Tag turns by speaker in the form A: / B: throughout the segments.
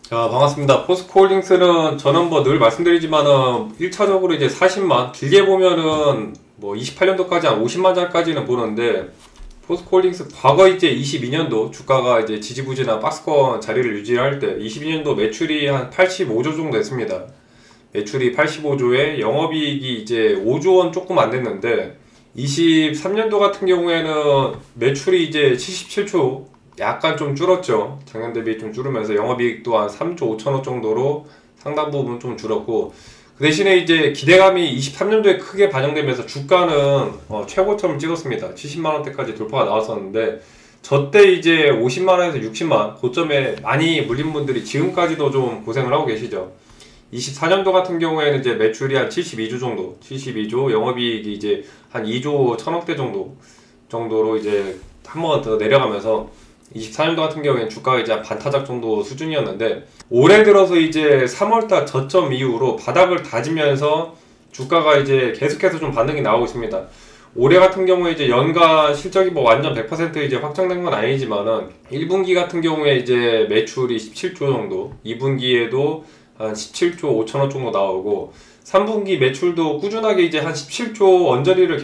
A: 반갑습니다. 포스코홀딩스는 저는 뭐 늘 말씀드리지만은 1차적으로 이제 40만, 길게 보면은 뭐 28년도까지 한 50만 장까지는 보는데, 포스코홀딩스 과거 이제 22년도 주가가 이제 지지부진한 박스권 자리를 유지할 때 22년도 매출이 한 85조 정도 됐습니다. 매출이 85조에 영업이익이 이제 5조 원 조금 안 됐는데, 23년도 같은 경우에는 매출이 이제 77조, 약간 좀 줄었죠. 작년 대비 좀 줄으면서 영업이익 또한 3조 5천억 정도로 상당 부분 좀 줄었고, 그 대신에 이제 기대감이 23년도에 크게 반영되면서 주가는 최고점을 찍었습니다. 70만원대까지 돌파가 나왔었는데, 저때 이제 50만원에서 60만 고점에 많이 물린 분들이 지금까지도 좀 고생을 하고 계시죠. 24년도 같은 경우에는 이제 매출이 한 72조 정도, 72조, 영업이익이 이제 한 2조 1천억대 정도로 이제 한 번 더 내려가면서 24년도 같은 경우에는 주가가 이제 한 반타작 정도 수준이었는데, 올해 들어서 이제 3월달 저점 이후로 바닥을 다지면서 주가가 이제 계속해서 좀 반등이 나오고 있습니다. 올해 같은 경우에 이제 연간 실적이 뭐 완전 100% 이제 확정된 건 아니지만은 1분기 같은 경우에 이제 매출이 17조 정도, 2분기에도 한 17조 5천억 정도 나오고, 3분기 매출도 꾸준하게 이제 한 17조 언저리를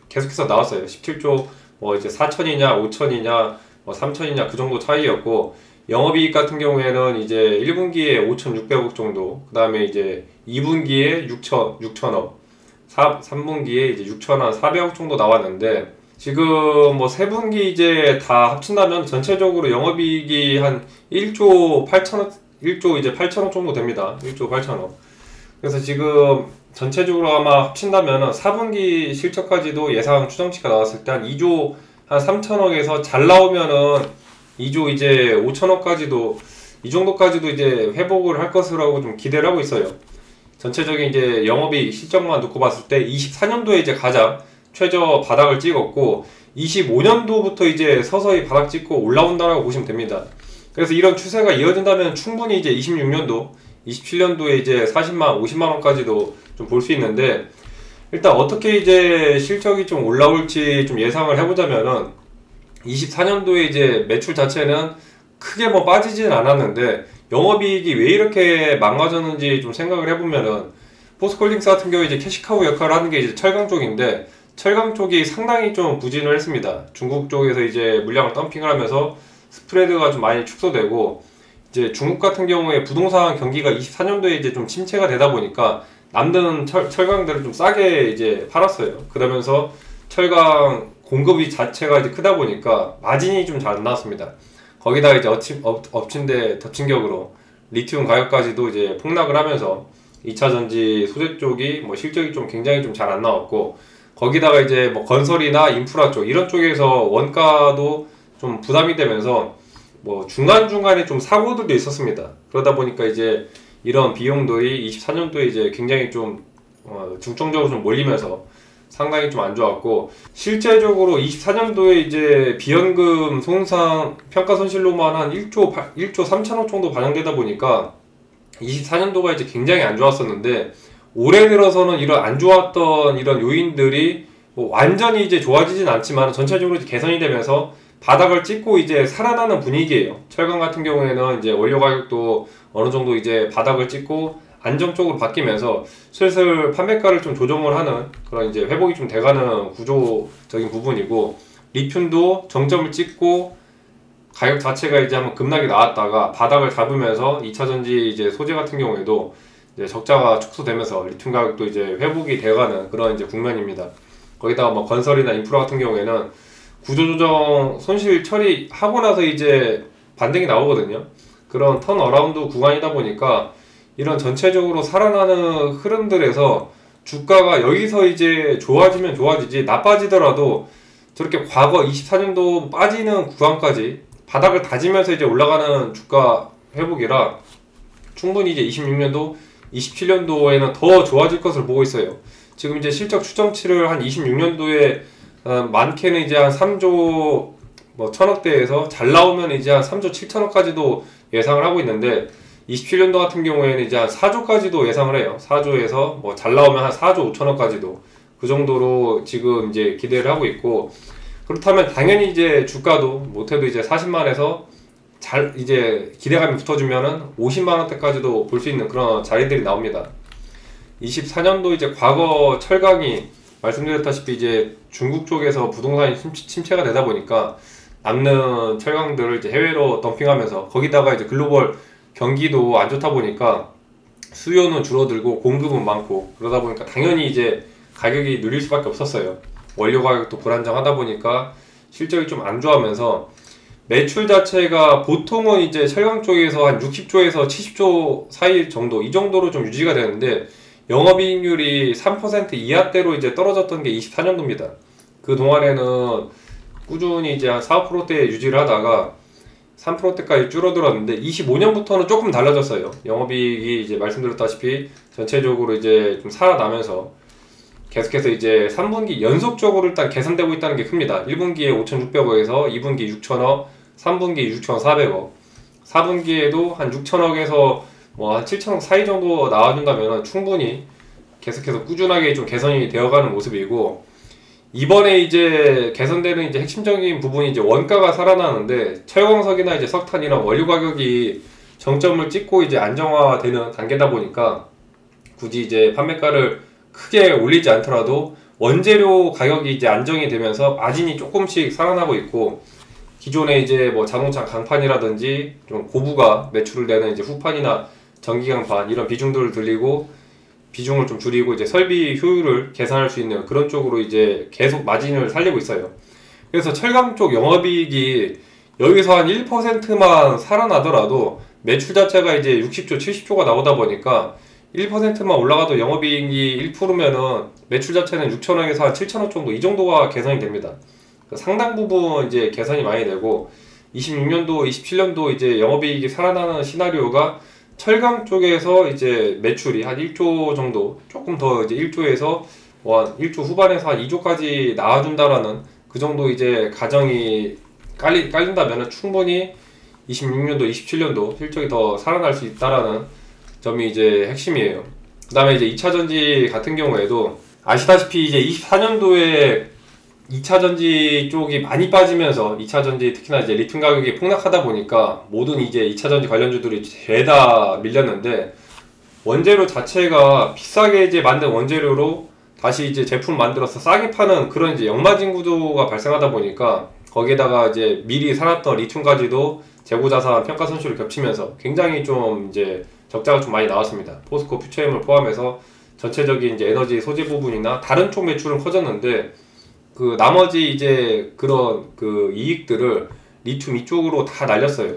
A: 계속해서 나왔어요. 17조 뭐 이제 4천이냐 5천이냐 뭐 3천이냐 그 정도 차이였고, 영업이익 같은 경우에는 이제 1분기에 5,600억 정도, 그 다음에 이제 2분기에 6천억, 3분기에 이제 6,400억 정도 나왔는데, 지금 뭐 3분기 이제 다 합친다면 전체적으로 영업이익이 한 1조 8천억, 1조 이제 8천억 정도 됩니다. 1조 8천억. 그래서 지금 전체적으로 아마 합친다면 4분기 실적까지도 예상 추정치가 나왔을 때 한 2조 한 3천억에서 잘 나오면은 2조 이제 5천억까지도, 이 정도까지도 이제 회복을 할 것이라고 좀 기대를 하고 있어요. 전체적인 이제 영업이익 실적만 놓고 봤을 때 24년도에 이제 가장 최저 바닥을 찍었고, 25년도부터 이제 서서히 바닥 찍고 올라온다라고 보시면 됩니다. 그래서 이런 추세가 이어진다면 충분히 이제 26년도, 27년도에 이제 40만, 50만 원까지도 좀 볼 수 있는데, 일단 어떻게 이제 실적이 좀 올라올지 좀 예상을 해보자면은, 24년도에 이제 매출 자체는 크게 뭐 빠지진 않았는데 영업이익이 왜 이렇게 망가졌는지 좀 생각을 해보면은, 포스코홀딩스 같은 경우에 이제 캐시카우 역할을 하는 게 이제 철강 쪽인데, 철강 쪽이 상당히 좀 부진을 했습니다. 중국 쪽에서 이제 물량을 덤핑을 하면서 스프레드가 좀 많이 축소되고, 이제 중국 같은 경우에 부동산 경기가 24년도에 이제 좀 침체가 되다 보니까 남는 철강들을 좀 싸게 이제 팔았어요. 그러면서 철강 공급이 자체가 이제 크다 보니까 마진이 좀 잘 안 나왔습니다. 거기다가 이제 엎친 데 덮친 격으로 리튬 가격까지도 이제 폭락을 하면서 2차 전지 소재 쪽이 뭐 실적이 좀 굉장히 좀 잘 안 나왔고, 거기다가 이제 뭐 건설이나 인프라 쪽 이런 쪽에서 원가도 좀 부담이 되면서 뭐 중간중간에 좀 사고들도 있었습니다. 그러다 보니까 이제 이런 비용들이 24년도에 이제 굉장히 좀 중점적으로 좀 몰리면서 상당히 좀 안 좋았고, 실제적으로 24년도에 이제 비연금 손상 평가 손실로만 한 1조 3천억 정도 반영되다 보니까 24년도가 이제 굉장히 안 좋았었는데, 올해 들어서는 이런 안 좋았던 이런 요인들이 뭐 완전히 이제 좋아지진 않지만 전체적으로 이제 개선이 되면서 바닥을 찍고 이제 살아나는 분위기예요. 철강 같은 경우에는 이제 원료 가격도 어느 정도 이제 바닥을 찍고 안정적으로 바뀌면서 슬슬 판매가를 좀 조정을 하는 그런 이제 회복이 좀 돼가는 구조적인 부분이고, 리튬도 정점을 찍고 가격 자체가 이제 한번 급락이 나왔다가 바닥을 잡으면서 2차 전지 이제 소재 같은 경우에도 이제 적자가 축소되면서 리튬 가격도 이제 회복이 돼가는 그런 이제 국면입니다. 거기다가 뭐 건설이나 인프라 같은 경우에는 구조조정 손실 처리하고 나서 이제 반등이 나오거든요. 그런 턴어라운드 구간이다 보니까 이런 전체적으로 살아나는 흐름들에서 주가가 여기서 이제 좋아지면 좋아지지, 나빠지더라도 저렇게 과거 24년도 빠지는 구간까지 바닥을 다지면서 이제 올라가는 주가 회복이라 충분히 이제 26년도, 27년도에는 더 좋아질 것을 보고 있어요. 지금 이제 실적 추정치를 한 26년도에 많게는 이제 한 3조 뭐 천억대에서 잘 나오면 이제 한 3조 7천억까지도 예상을 하고 있는데, 27년도 같은 경우에는 이제 한 4조까지도 예상을 해요. 4조에서 뭐 잘 나오면 한 4조 5천억까지도 그 정도로 지금 이제 기대를 하고 있고, 그렇다면 당연히 이제 주가도 못해도 이제 40만에서 이제 기대감이 붙어주면은 50만 원대까지도 볼 수 있는 그런 자리들이 나옵니다. 24년도 이제 과거 철강이 말씀드렸다시피 이제 중국 쪽에서 부동산이 침체가 되다 보니까 남는 철강들을 이제 해외로 덤핑하면서 거기다가 이제 글로벌 경기도 안 좋다 보니까 수요는 줄어들고 공급은 많고 그러다 보니까 당연히 이제 가격이 눌릴 수밖에 없었어요. 원료 가격도 불안정하다 보니까 실적이 좀 안 좋아하면서 매출 자체가 보통은 이제 철강 쪽에서 한 60조에서 70조 사이 정도 이 정도로 좀 유지가 되는데 영업이익률이 3% 이하대로 이제 떨어졌던 게 24년도입니다. 그 동안에는 꾸준히 이제 한 4~5%대 유지를 하다가 3%대까지 줄어들었는데 25년부터는 조금 달라졌어요. 영업이익이 이제 말씀드렸다시피 전체적으로 이제 좀 살아나면서 계속해서 이제 3분기 연속적으로 일단 개선되고 있다는 게 큽니다. 1분기에 5,600억에서 2분기 6,000억, 3분기 6,400억, 4분기에도 한 6,000억에서 뭐 한 7,000억 사이 정도 나와준다면 충분히 계속해서 꾸준하게 좀 개선이 되어가는 모습이고, 이번에 이제 개선되는 이제 핵심적인 부분이 이제 원가가 살아나는데 철광석이나 이제 석탄 이런 원료 가격이 정점을 찍고 이제 안정화되는 단계다 보니까 굳이 이제 판매가를 크게 올리지 않더라도 원재료 가격이 이제 안정이 되면서 마진이 조금씩 살아나고 있고, 기존에 이제 뭐 자동차 강판이라든지 좀 고부가 매출을 내는 이제 후판이나 전기 강판 이런 비중들을 비중을 좀 줄이고 이제 설비 효율을 개선할 수 있는 그런 쪽으로 이제 계속 마진을 살리고 있어요. 그래서 철강 쪽 영업이익이 여기서 한 1%만 살아나더라도 매출 자체가 이제 60조, 70조가 나오다 보니까 1%만 올라가도 영업이익이 1%면은 매출 자체는 6천억에서 한 7천억 정도 이 정도가 개선이 됩니다. 상당 부분 이제 개선이 많이 되고 26년도, 27년도 이제 영업이익이 살아나는 시나리오가 철강 쪽에서 이제 매출이 한 1조 정도, 조금 더 이제 1조에서 한 1조 후반에서 한 2조까지 나와준다라는 그 정도 이제 가정이 깔린다면 충분히 26년도, 27년도 실적이 더 살아날 수 있다라는 점이 이제 핵심이에요. 그 다음에 이제 2차전지 같은 경우에도 아시다시피 이제 24년도에 2차전지 쪽이 많이 빠지면서 2차전지 특히나 이제 리튬 가격이 폭락하다 보니까 모든 이제 2차전지 관련주들이 죄다 밀렸는데, 원재료 자체가 비싸게 이제 만든 원재료로 다시 이제 제품 만들어서 싸게 파는 그런 이제 역마진 구도가 발생하다 보니까 거기에다가 이제 미리 사놨던 리튬까지도 재고자산 평가 손실을 겹치면서 굉장히 좀 이제 적자가 좀 많이 나왔습니다. 포스코 퓨처엠을 포함해서 전체적인 이제 에너지 소재 부분이나 다른 쪽 매출은 커졌는데 그 나머지 이제 그런 그 이익들을 리튬 이쪽으로 다 날렸어요.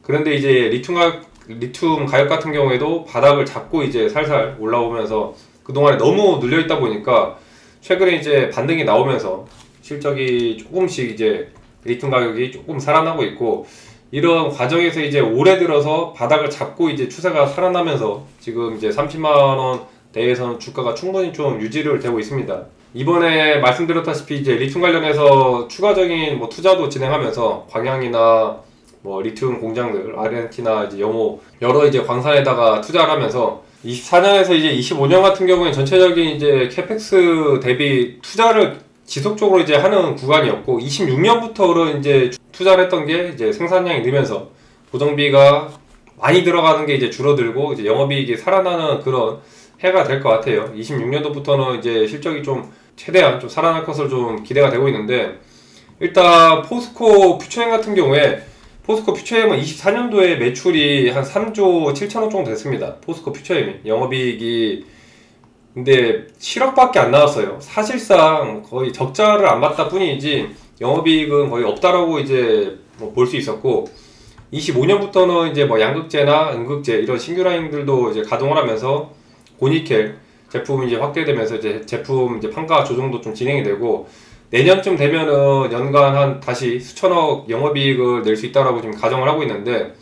A: 그런데 이제 리튬 가격 같은 경우에도 바닥을 잡고 이제 살살 올라오면서 그동안에 너무 눌려있다 보니까 최근에 이제 반등이 나오면서 실적이 조금씩 이제 리튬 가격이 조금 살아나고 있고, 이런 과정에서 이제 올해 들어서 바닥을 잡고 이제 추세가 살아나면서 지금 이제 30만 원 대에서는 주가가 충분히 좀 유지를 되고 있습니다. 이번에 말씀드렸다시피 이제 리튬 관련해서 추가적인 뭐 투자도 진행하면서 광양이나 뭐 리튬 공장들, 아르헨티나 이제 영호 여러 이제 광산에다가 투자를 하면서 24년에서 이제 25년 같은 경우에 전체적인 이제 캐펙스 대비 투자를 지속적으로 이제 하는 구간이었고, 26년부터는 이제 투자를 했던 게 이제 생산량이 늘면서 고정비가 많이 들어가는 게 이제 줄어들고 이제 영업이익이 살아나는 그런 해가 될 것 같아요. 26년도부터는 이제 실적이 좀 최대한 좀 살아날 것으로 좀 기대가 되고 있는데, 일단 포스코 퓨처엠 같은 경우에 포스코 퓨처엠은 24년도에 매출이 한 3조 7천억 정도 됐습니다. 포스코 퓨처엠이 영업이익이 근데 7억밖에 안 나왔어요. 사실상 거의 적자를 안 봤다 뿐이지 영업이익은 거의 없다라고 이제 뭐 볼 수 있었고, 25년부터는 이제 뭐 양극재나 음극재 이런 신규 라인들도 이제 가동을 하면서 고니켈 제품이 이제 확대되면서 이제 제품 이제 판가 조정도 좀 진행이 되고, 내년쯤 되면은 연간 한 다시 수천억 영업이익을 낼 수 있다라고 지금 가정을 하고 있는데,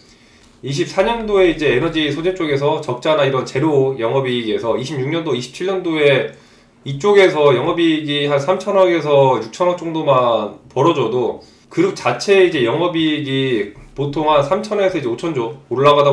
A: 24년도에 이제 에너지 소재 쪽에서 적자나 이런 제로 영업이익에서 26년도, 27년도에 이쪽에서 영업이익이 한 3천억에서 6천억 정도만 벌어져도 그룹 자체 이제 영업이익이 보통 한 3천억에서 이제 5천조 올라가다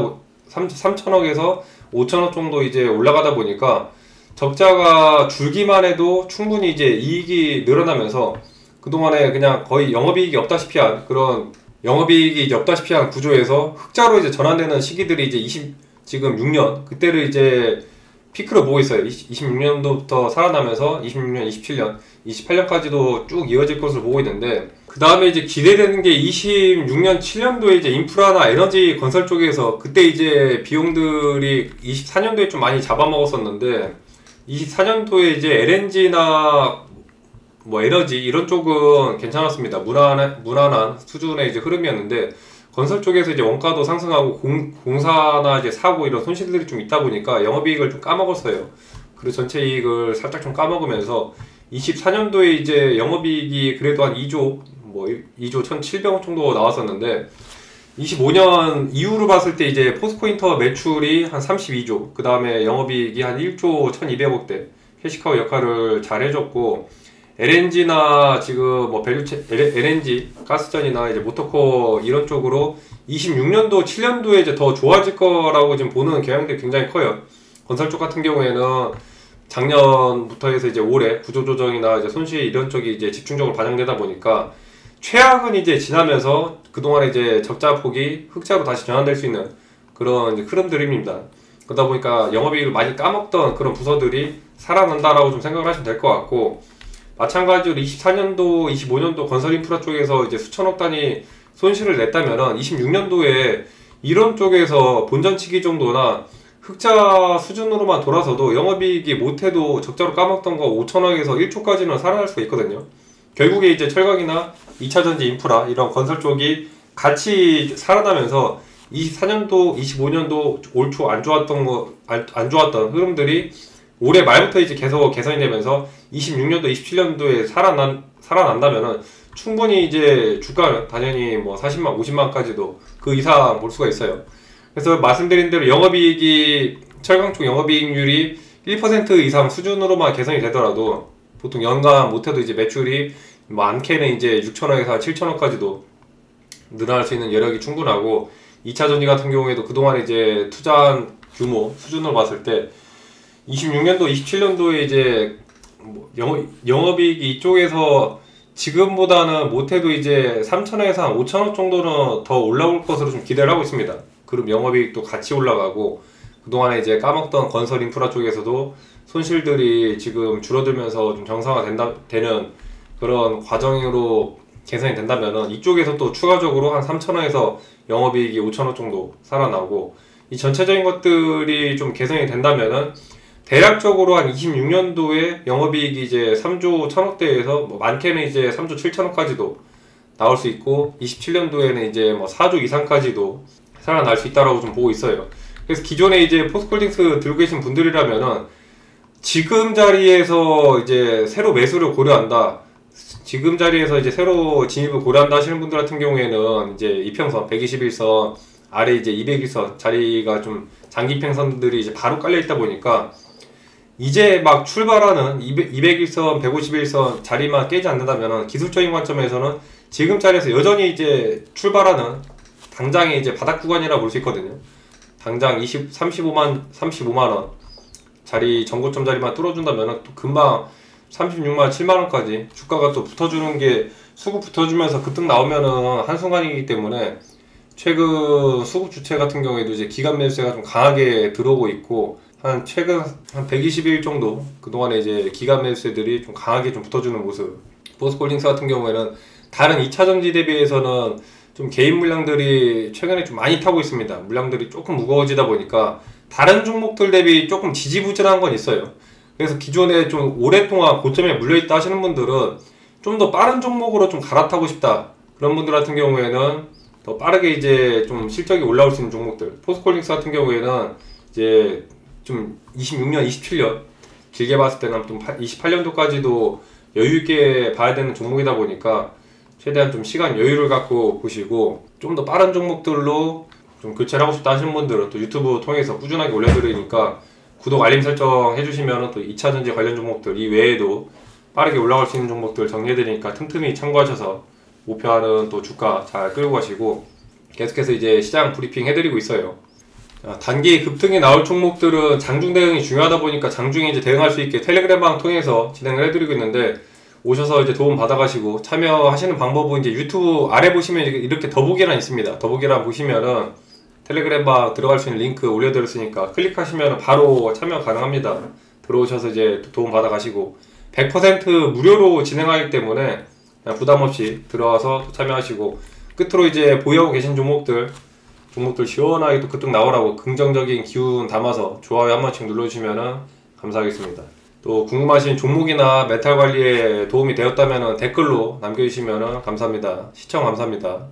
A: 3천억에서 5천억 정도 이제 올라가다 보니까 적자가 줄기만 해도 충분히 이제 이익이 늘어나면서 그동안에 그냥 거의 영업이익이 없다시피 한 그런 영업이익이 없다시피 한 구조에서 흑자로 이제 전환되는 시기들이 이제 지금 6년 그때를 이제 피크로 보고 있어요. 26년도부터 살아나면서 26년, 27년, 28년까지도 쭉 이어질 것으로 보고 있는데, 그 다음에 이제 기대되는 게 26년, 7년도에 이제 인프라나 에너지 건설 쪽에서 그때 이제 비용들이 24년도에 좀 많이 잡아먹었었는데, 24년도에 이제 LNG나 뭐 에너지 이런 쪽은 괜찮았습니다. 무난한 수준의 이제 흐름이었는데, 건설 쪽에서 이제 원가도 상승하고 공사나 이제 사고 이런 손실들이 좀 있다 보니까 영업이익을 좀 까먹었어요. 그리고 전체 이익을 살짝 좀 까먹으면서 24년도에 이제 영업이익이 그래도 한 2조, 뭐 2조 1,700억 정도 나왔었는데, 25년 이후로 봤을 때 이제 포스코인터 매출이 한 32조, 그 다음에 영업이익이 한 1조 1,200억대 캐시카우 역할을 잘 해줬고, LNG나 지금 뭐 LNG 가스전이나 이제 모터코어 이런 쪽으로 26년도, 7년도에 이제 더 좋아질 거라고 지금 보는 경향들이 굉장히 커요. 건설 쪽 같은 경우에는 작년부터 해서 이제 올해 구조조정이나 이제 손실 이런 쪽이 이제 집중적으로 반영되다 보니까 최악은 이제 지나면서 그동안에 이제 적자 폭이 흑자로 다시 전환될 수 있는 그런 이제 흐름들입니다. 그러다 보니까 영업이익을 많이 까먹던 그런 부서들이 살아난다라고 좀 생각을 하시면 될 것 같고, 마찬가지로 24년도, 25년도 건설 인프라 쪽에서 이제 수천억 단위 손실을 냈다면은 26년도에 이런 쪽에서 본전치기 정도나 흑자 수준으로만 돌아서도 영업이익이 못해도 적자로 까먹던 거 5천억에서 1조까지는 살아날 수가 있거든요. 결국에 이제 철강이나 2차전지 인프라 이런 건설 쪽이 같이 살아나면서 24년도, 25년도 올 초 안 좋았던 흐름들이 올해 말부터 이제 계속 개선이 되면서 26년도, 27년도에 살아난다면은 충분히 이제 주가는 당연히 뭐 40만, 50만까지도 그 이상 볼 수가 있어요. 그래서 말씀드린 대로 영업이익이, 철강 쪽 영업이익률이 1% 이상 수준으로만 개선이 되더라도 보통 연간 못해도 이제 매출이 많게는 이제 6천억에서 7천억까지도 늘어날 수 있는 여력이 충분하고, 2차전지 같은 경우에도 그동안 이제 투자한 규모 수준으로 봤을 때 26년도, 27년도에 이제 뭐 영업이익이 이쪽에서 지금보다는 못해도 이제 3천억에서 한 5천억 정도는 더 올라올 것으로 좀 기대를 하고 있습니다. 그럼 영업이익도 같이 올라가고, 그동안에 이제 까먹던 건설 인프라 쪽에서도 손실들이 지금 줄어들면서 좀 되는 그런 과정으로 개선이 된다면은 이쪽에서 또 추가적으로 한 3천억에서 영업이익이 5천억 정도 살아나고, 이 전체적인 것들이 좀 개선이 된다면은 대략적으로 한 26년도에 영업이익이 이제 3조 1천억대에서 뭐 많게는 이제 3조 7천억까지도 나올 수 있고, 27년도에는 이제 뭐 4조 이상까지도 살아날 수 있다라고 좀 보고 있어요. 그래서 기존에 이제 포스코홀딩스 들고 계신 분들이라면은 지금 자리에서 이제 새로 매수를 고려한다, 지금 자리에서 이제 새로 진입을 고려한다 하시는 분들 같은 경우에는 이제 이평선 121선 아래 이제 201선 자리가 좀 장기평선들이 이제 바로 깔려 있다 보니까 이제 막 출발하는 201선, 151선 자리만 깨지 않는다면 기술적인 관점에서는 지금 자리에서 여전히 이제 출발하는 당장의 이제 바닥 구간이라 볼 수 있거든요. 당장 35만원 자리, 전고점 자리만 뚫어준다면 또 금방 36만, 7만원까지 주가가 또 붙어주는 게, 수급 붙어주면서 급등 나오면은 한순간이기 때문에 최근 수급 주체 같은 경우에도 이제 기간 매수세가 좀 강하게 들어오고 있고, 최근 한 120일 정도 그동안에 이제 기간 매수세들이 좀 강하게 좀 붙어주는 모습. 포스코홀딩스 같은 경우에는 다른 2차전지 대비해서는 좀 개인 물량들이 최근에 좀 많이 타고 있습니다. 물량들이 조금 무거워지다 보니까 다른 종목들 대비 조금 지지부진한 건 있어요. 그래서 기존에 좀 오랫동안 고점에 물려있다 하시는 분들은 좀 더 빠른 종목으로 좀 갈아타고 싶다, 그런 분들 같은 경우에는 더 빠르게 이제 좀 실적이 올라올 수 있는 종목들, 포스코홀딩스 같은 경우에는 이제 좀 26년, 27년 길게 봤을 때는 좀 28년도까지도 여유있게 봐야 되는 종목이다 보니까 최대한 좀 시간 여유를 갖고 보시고, 좀 더 빠른 종목들로 좀 교체를 하고 싶다 하시는 분들은 또 유튜브 통해서 꾸준하게 올려드리니까 구독, 알림 설정 해주시면 또 2차전지 관련 종목들 이외에도 빠르게 올라갈 수 있는 종목들 정리해드리니까 틈틈이 참고하셔서 목표하는 또 주가 잘 끌고 가시고, 계속해서 이제 시장 브리핑 해드리고 있어요. 단기 급등이 나올 종목들은 장중 대응이 중요하다 보니까 장중에 이제 대응할 수 있게 텔레그램방 통해서 진행을 해드리고 있는데, 오셔서 이제 도움 받아가시고 참여하시는 방법은 이제 유튜브 아래 보시면 이렇게 더보기란 있습니다. 더보기란 보시면은 텔레그램 방 들어갈 수 있는 링크 올려드렸으니까 클릭하시면 바로 참여 가능합니다. 들어오셔서 이제 도움 받아가시고 100% 무료로 진행하기 때문에 그냥 부담 없이 들어와서 참여하시고 끝으로 이제 보유하고 계신 종목들 시원하게 또 그쪽 나오라고 긍정적인 기운 담아서 좋아요 한 번씩 눌러주시면 감사하겠습니다. 또 궁금하신 종목이나 메탈 관리에 도움이 되었다면 댓글로 남겨주시면 감사합니다. 시청 감사합니다.